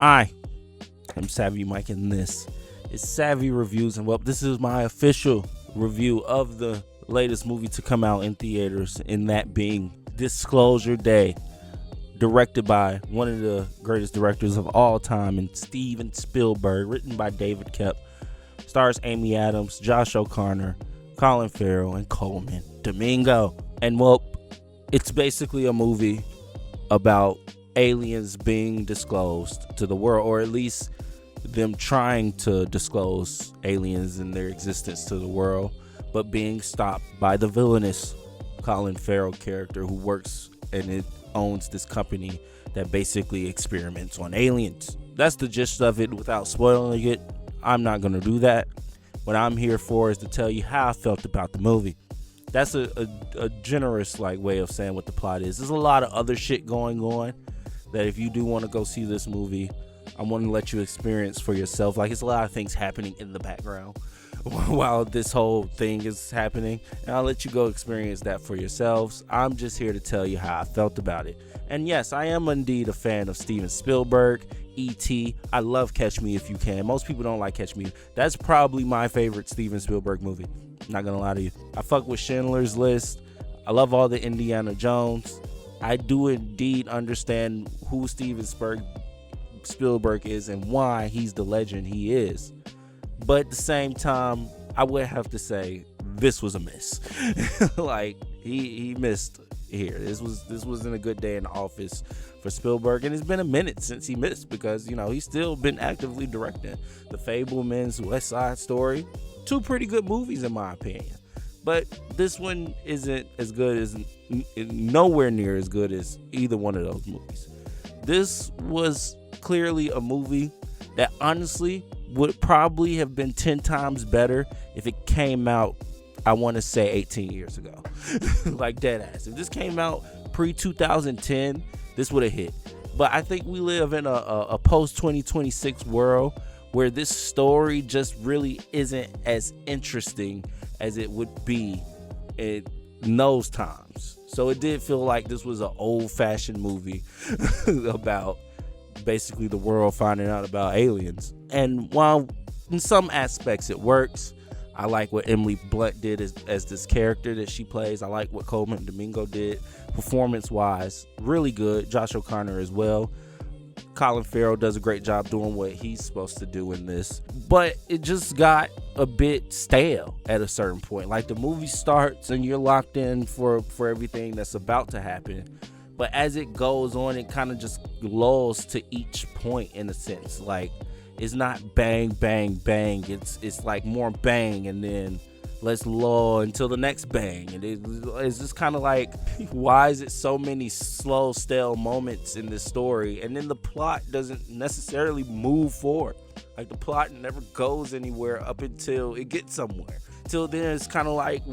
I am Savvy Mike, and this is Savvy Reviews. And well, this is my official review of the latest movie to come out in theaters, and that being Disclosure Day, directed by one of the greatest directors of all time, and Steven Spielberg, written by David Koepp, stars Amy Adams, Josh O'Connor, Colin Farrell, and Coleman Domingo. And well, it's basically a movie about aliens being disclosed to the world, or at least them trying to disclose aliens and their existence to the world, but being stopped by the villainous Colin Farrell character who works and it owns this company that basically experiments on aliens. That's the gist of it without spoiling it. I'm not going to do that. What I'm here for is to tell you how I felt about the movie. That's a generous way of saying what the plot is. There's a lot of other shit going on that if you do want to go see this movie, I want to let you experience for yourself. It's a lot of things happening in the background while this whole thing is happening, and I'll let you go experience that for yourselves. I'm just here to tell you how I felt about it. And yes, I am indeed a fan of Steven Spielberg, E.T. I love Catch Me If You Can. Most people don't like Catch Me. That's probably my favorite Steven Spielberg movie. Not gonna lie to you. I fuck with Schindler's List. I love all the Indiana Jones. I do indeed understand who Steven Spielberg is and why he's the legend he is. But at the same time, I would have to say this was a miss. he missed here. This wasn't a good day in the office for Spielberg, and it's been a minute since he missed because he's still been actively directing The Fabelmans, West Side Story, two pretty good movies in my opinion. But this one isn't as good as, nowhere near as good as either one of those movies. This was clearly a movie that honestly would probably have been 10 times better if it came out, I want to say 18 years ago. Dead ass. If this came out pre-2010, this would have hit. But I think we live in a post-2026 world where this story just really isn't as interesting as it would be in those times. So it did feel like this was an old-fashioned movie about basically the world finding out about aliens. And while in some aspects it works, I like what Emily Blunt did as this character that she plays. I like what Coleman Domingo did performance-wise. Really good. Josh O'Connor as well. Colin Farrell does a great job doing what he's supposed to do in this. But it just got a bit stale at a certain point. The movie starts and you're locked in for everything that's about to happen. But as it goes on, it kind of just lulls to each point in a sense. It's not bang, bang, bang. It's more bang and then let's lull until the next bang. And it's just kind of why is it so many slow, stale moments in this story? And then the plot doesn't necessarily move forward. The plot never goes anywhere up until it gets somewhere. Till then, it's kind of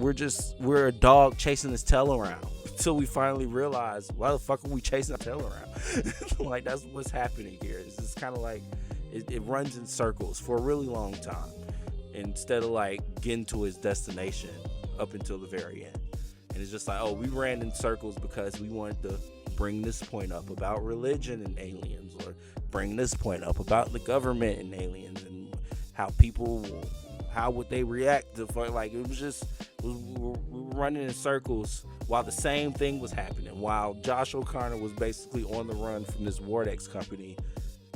we're a dog chasing his tail around. Until we finally realize, why the fuck are we chasing our tail around? That's what's happening here. It's just kind of it runs in circles for a really long time instead of getting to its destination up until the very end. And it's just we ran in circles because we wanted to bring this point up about religion and aliens, or bring this point up about the government and aliens, and how would they react to it was just we were running in circles while the same thing was happening, while Josh O'Connor was basically on the run from this Vortex company,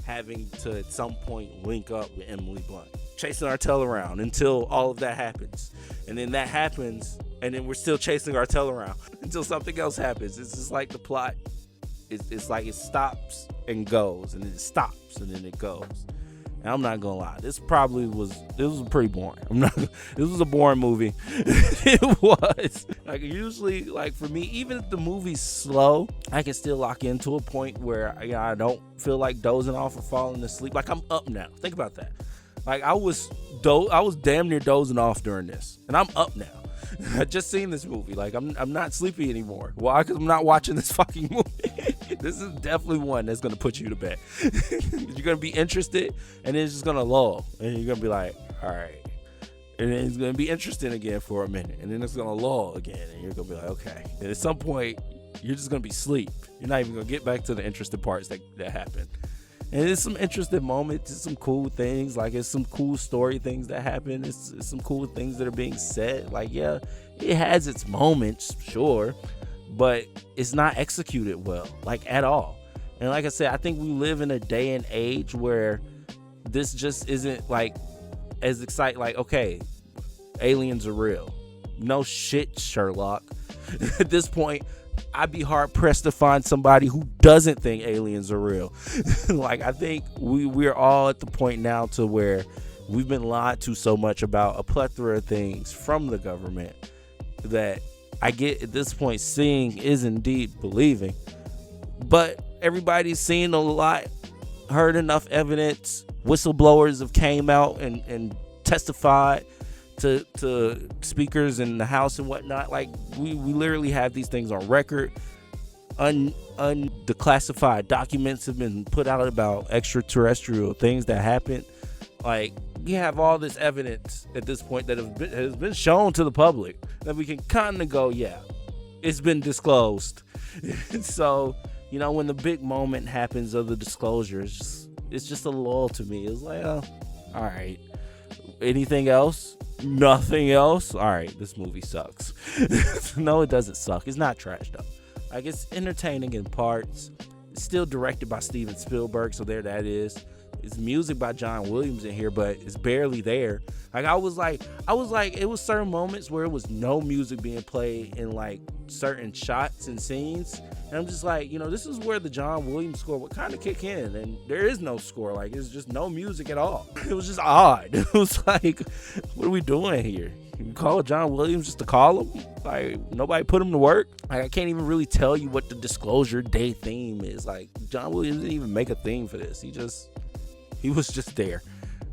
having to at some point link up with Emily Blunt, chasing our tail around until all of that happens. And then that happens, and then we're still chasing our tail around until something else happens. It's just the plot, it's it stops and goes, and then it stops and then it goes. And I'm not gonna lie, this was pretty boring. This was a boring movie. It was. Usually, for me, even if the movie's slow, I can still lock into a point where I don't feel like dozing off or falling asleep. I'm up now. Think about that. I was damn near dozing off during this, and I'm up now. I just seen this movie. I'm not sleepy anymore. Why? Because I'm not watching this fucking movie. This is definitely one that's gonna put you to bed. You're gonna be interested, and then it's just gonna lull, and you're gonna be like, all right. And then it's gonna be interesting again for a minute, and then it's gonna lull again, and you're gonna be like, okay. And at some point, you're just gonna be asleep. You're not even gonna get back to the interesting parts that happen. And it's some interesting moments, it's some cool things, like it's some cool story things that happen, it's some cool things that are being said. Like, yeah, it has its moments, sure, but it's not executed well, like at all. And like I said, I think we live in a day and age where this just isn't like as exciting. Like, okay, aliens are real. No shit, Sherlock. At this point, I'd be hard pressed to find somebody who doesn't think aliens are real. Like, I think we're all at the point now to where we've been lied to so much about a plethora of things from the government that I get at this point, seeing is indeed believing. But everybody's seen a lot, heard enough evidence. Whistleblowers have came out and testified to speakers in the House and whatnot. Like, we literally have these things on record. Undeclassified documents have been put out about extraterrestrial things that happened. Like, we have all this evidence at this point that has been shown to the public that we can kind of go, yeah, it's been disclosed. So, you know, when the big moment happens of the disclosure, it's just a lull to me. It's like, oh, all right. Anything else? Nothing else? All right, this movie sucks. No, it doesn't suck. It's not trash, though. Like, it's entertaining in parts. It's still directed by Steven Spielberg, so there that is. It's music by John Williams in here, but it's barely there. Like, I was like, it was certain moments where it was no music being played in like certain shots and scenes. And I'm just like, you know, this is where the John Williams score would kind of kick in, and there is no score. Like, it's just no music at all. It was just odd. It was like, what are we doing here? You call John Williams just to call him? Like, nobody put him to work? Like, I can't even really tell you what the Disclosure Day theme is. Like, John Williams didn't even make a theme for this. He was just there.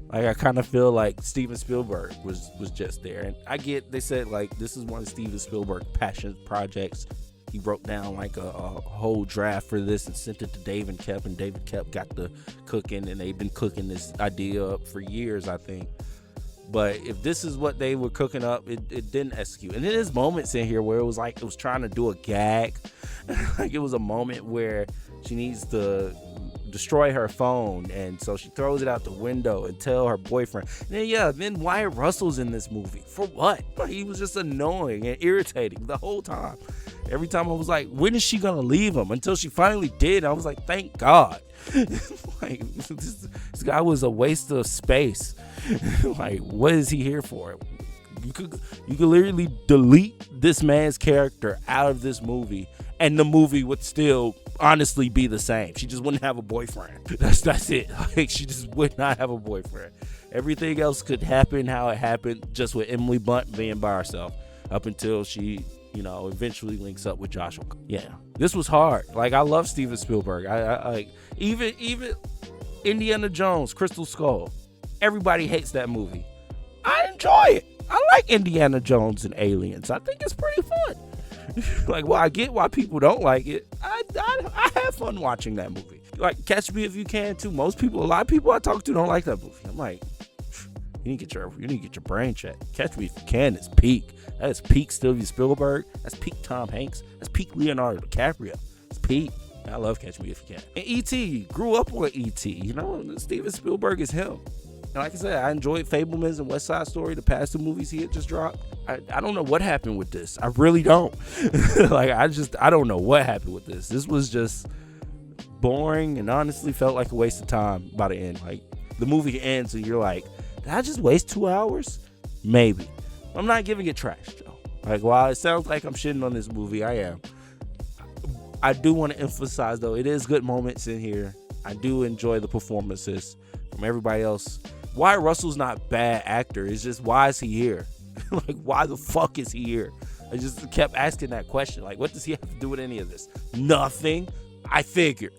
Like, I kind of feel like Steven Spielberg was just there. And I get, they said, like, this is one of Steven Spielberg's passion projects. He wrote down like a whole draft for this and sent it to David Kep, and David Kep got the cooking, and they've been cooking this idea up for years, I think. But if this is what they were cooking up, it didn't execute. And there's moments in here where it was like it was trying to do a gag. Like, it was a moment where she needs to destroy her phone, and so she throws it out the window and tell her boyfriend. And then Wyatt Russell's in this movie. For what? Like, he was just annoying and irritating the whole time. Every time I was like, when is she gonna leave him? Until she finally did. I was like, thank God. Like, this guy was a waste of space. Like, what is he here for? You could literally delete this man's character out of this movie, and the movie would still honestly be the same. She just wouldn't have a boyfriend. That's it. Like, she just would not have a boyfriend. Everything else could happen how it happened, just with Emily Blunt being by herself, up until she, you know, eventually links up with Joshua. Yeah, this was hard. Like, I love Steven Spielberg. I like even Indiana Jones, Crystal Skull. Everybody hates that movie. I enjoy it. I like Indiana Jones and Aliens. I think it's pretty fun. Like, well, I get why people don't like it. I have fun watching that movie. Like, Catch Me If You Can too. A lot of people I talk to don't like that movie. I'm like, you need to get your brain checked. Catch Me If You Can is peak. That is peak Steven Spielberg. That's peak Tom Hanks. That's peak Leonardo DiCaprio. It's peak. I love Catch Me If You Can. And E.T. grew up on E.T. You know, Steven Spielberg is him. And like I said, I enjoyed Fabelmans and West Side Story, the past two movies he had just dropped. I don't know what happened with this. I really don't. Like, I don't know what happened with this. This was just boring and honestly felt like a waste of time by the end. Like, the movie ends and you're like, did I just waste 2 hours? Maybe. I'm not giving it trash, Joe. Like, while it sounds like I'm shitting on this movie, I am. I do want to emphasize, though, it is good moments in here. I do enjoy the performances from everybody else. Wyatt Russell's not a bad actor. It's just, why is he here? Like, why the fuck is he here? I just kept asking that question. Like, what does he have to do with any of this? Nothing. I figured.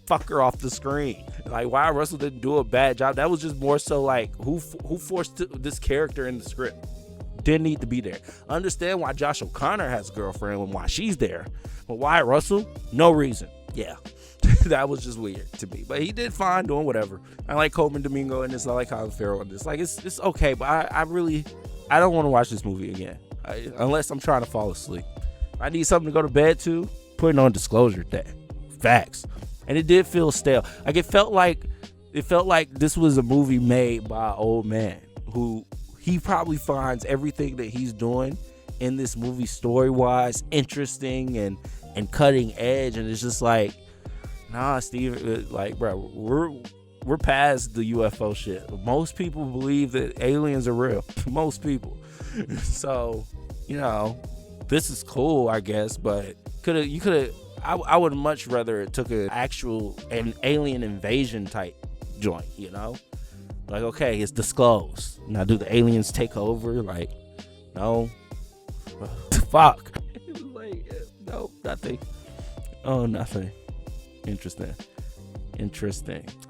Fuck her off the screen. Like, Wyatt Russell didn't do a bad job. That was just more so like, who forced this character in the script? Didn't need to be there. Understand why Josh O'Connor has a girlfriend and why she's there. But Wyatt Russell, no reason. Yeah. That was just weird to me. But he did fine doing whatever. I like Coleman Domingo in this. I like Colin Farrell in this. Like, it's okay, but I don't want to watch this movie again. Unless I'm trying to fall asleep. I need something to go to bed to. Putting on Disclosure Day. Facts. and it did feel stale. Like it felt like this was a movie made by an old man who he probably finds everything that he's doing in this movie story wise interesting and cutting edge, and it's just like, nah, Steve, like, bro, we're past the UFO shit. Most people believe that aliens are real. Most people. So, this is cool, I guess, but I would much rather it took an alien invasion type joint, Like, okay, it's disclosed. Now, do the aliens take over? Like, no. Fuck. Like, no, nothing. Oh, nothing. Interesting.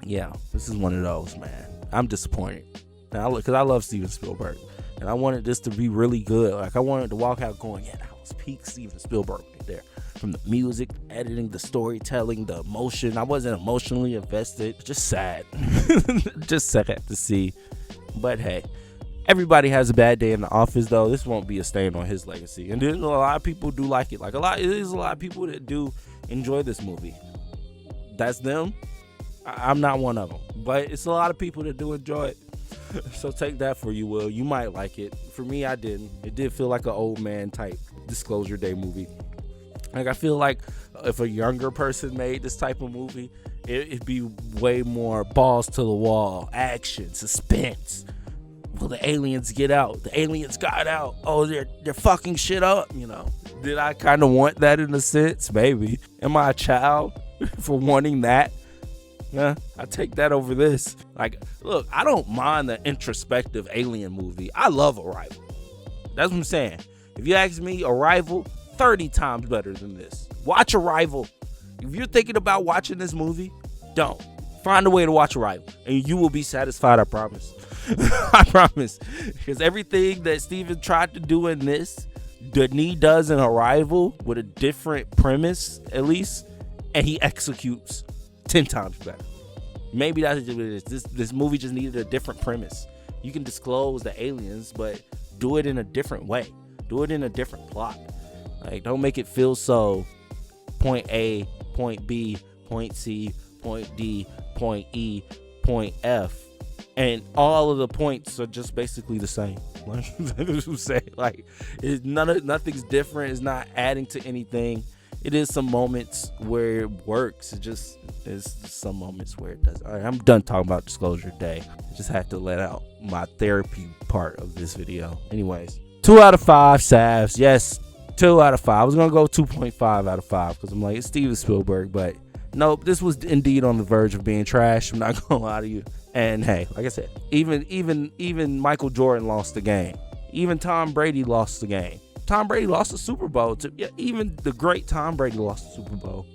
Yeah, this is one of those, man. I'm disappointed. Now, because I love Steven Spielberg, and I wanted this to be really good. Like, I wanted to walk out going, yeah, that was peak Steven Spielberg right there. From the music, the editing, the storytelling, the emotion. I wasn't emotionally invested. Just sad. Just sad to see. But hey, everybody has a bad day in the office, though. This won't be a stain on his legacy. And there's a lot of people do like it. Like, there's a lot of people that do enjoy this movie. That's them. I'm not one of them. But it's a lot of people that do enjoy it. So take that for you, Will. You might like it. For me, I didn't. It did feel like an old man type Disclosure Day movie. Like, I feel like if a younger person made this type of movie, it'd be way more balls to the wall, action, suspense. Will the aliens get out? The aliens got out. Oh, they're fucking shit up, Did I kind of want that in a sense? Maybe. Am I a child for wanting that? Yeah, I take that over this. Like, look, I don't mind the introspective alien movie. I love Arrival. That's what I'm saying. If you ask me, Arrival, 30 times better than this. Watch Arrival. If you're thinking about watching this movie, don't. Find a way to watch Arrival, and you will be satisfied, I promise. I promise. Because everything that Steven tried to do in this, Denis does in Arrival with a different premise, at least, and he executes 10 times better. Maybe that's what it is. This movie just needed a different premise. You can disclose the aliens, but do it in a different way. Do it in a different plot. Like, don't make it feel so point A, point B, point C, point D, point E, point F. And all of the points are just basically the same. Like, nothing's different. It's not adding to anything. It is some moments where it works. It's some moments where it doesn't. All right, I'm done talking about Disclosure Day. I just had to let out my therapy part of this video. Anyways, 2 out of 5 salves. Yes, 2 out of 5. I was gonna go 2.5 out of 5 because I'm like, it's Steven Spielberg, but nope, this was indeed on the verge of being trash. I'm not gonna lie to you. And hey, like I said, even Michael Jordan lost the game. Even Tom Brady lost the game. Tom Brady lost the Super Bowl. Even the great Tom Brady lost the Super Bowl.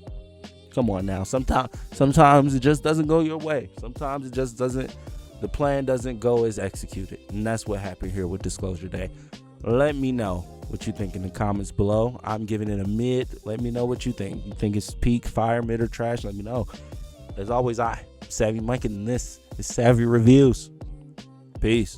Come on now. Sometimes it just doesn't go your way. Sometimes it just doesn't. The plan doesn't go as executed, and that's what happened here with Disclosure Day. Let me know what you think in the comments below. I'm giving it a mid. Let me know what you think. You think it's peak, fire, mid, or trash? Let me know. As always, Savvy Mike, and this is Savvy Reviews. Peace.